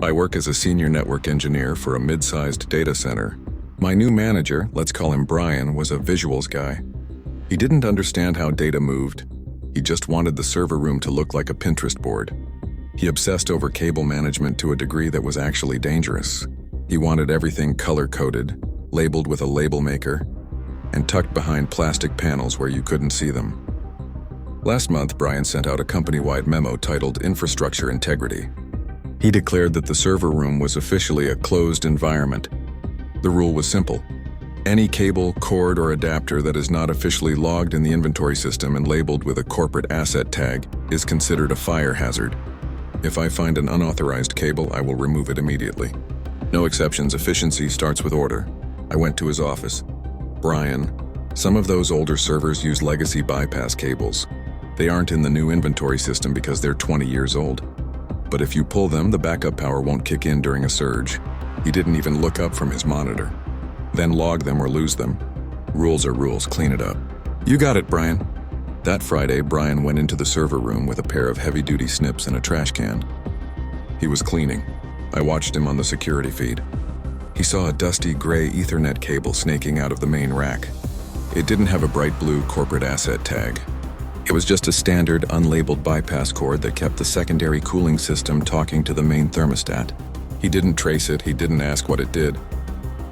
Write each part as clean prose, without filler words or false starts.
I work as a senior network engineer for a mid-sized data center. My new manager, let's call him Brian, was a visuals guy. He didn't understand how data moved. He just wanted the server room to look like a Pinterest board. He obsessed over cable management to a degree that was actually dangerous. He wanted everything color-coded, labeled with a label maker, and tucked behind plastic panels where you couldn't see them. Last month, Brian sent out a company-wide memo titled Infrastructure Integrity. He declared that the server room was officially a closed environment. The rule was simple. Any cable, cord, or adapter that is not officially logged in the inventory system and labeled with a corporate asset tag is considered a fire hazard. If I find an unauthorized cable, I will remove it immediately. No exceptions. Efficiency starts with order. I went to his office. Brian, some of those older servers use legacy bypass cables. They aren't in the new inventory system because they're 20 years old. But if you pull them, the backup power won't kick in during a surge. He didn't even look up from his monitor. Then log them or lose them. Rules are rules, clean it up. You got it, Brian. That Friday, Brian went into the server room with a pair of heavy-duty snips and a trash can. He was cleaning. I watched him on the security feed. He saw a dusty gray Ethernet cable snaking out of the main rack. It didn't have a bright blue corporate asset tag. It was just a standard, unlabeled bypass cord that kept the secondary cooling system talking to the main thermostat. He didn't trace it, he didn't ask what it did.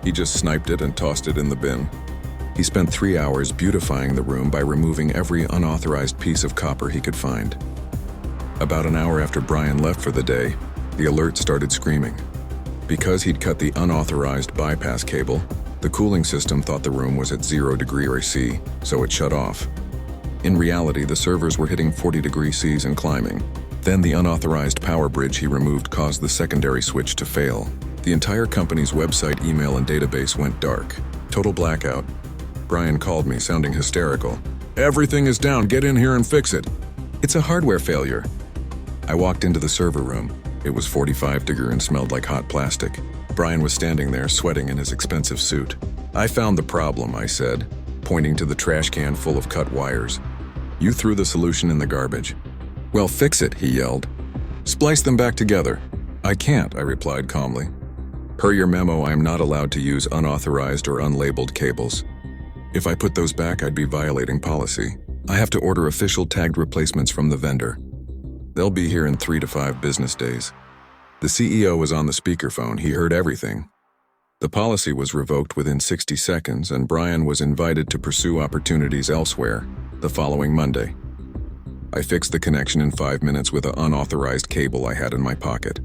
He just sniped it and tossed it in the bin. He spent 3 hours beautifying the room by removing every unauthorized piece of copper he could find. About an hour after Brian left for the day, the alert started screaming. Because he'd cut the unauthorized bypass cable, the cooling system thought the room was at 0 degrees C, so it shut off. In reality, the servers were hitting 40 degrees C's and climbing. Then the unauthorized power bridge he removed caused the secondary switch to fail. The entire company's website, email, and database went dark. Total blackout. Brian called me, sounding hysterical. "Everything is down, get in here and fix it." "It's a hardware failure." I walked into the server room. It was 45 degrees and smelled like hot plastic. Brian was standing there, sweating in his expensive suit. "I found the problem," I said, pointing to the trash can full of cut wires. "You threw the solution in the garbage." "Well, fix it," he yelled. "Splice them back together." "I can't," I replied calmly. "Per your memo, I am not allowed to use unauthorized or unlabeled cables. If I put those back, I'd be violating policy. I have to order official tagged replacements from the vendor. They'll be here in 3 to 5 business days." The CEO was on the speakerphone. He heard everything. The policy was revoked within 60 seconds, and Brian was invited to pursue opportunities elsewhere the following Monday. I fixed the connection in 5 minutes with an unauthorized cable I had in my pocket.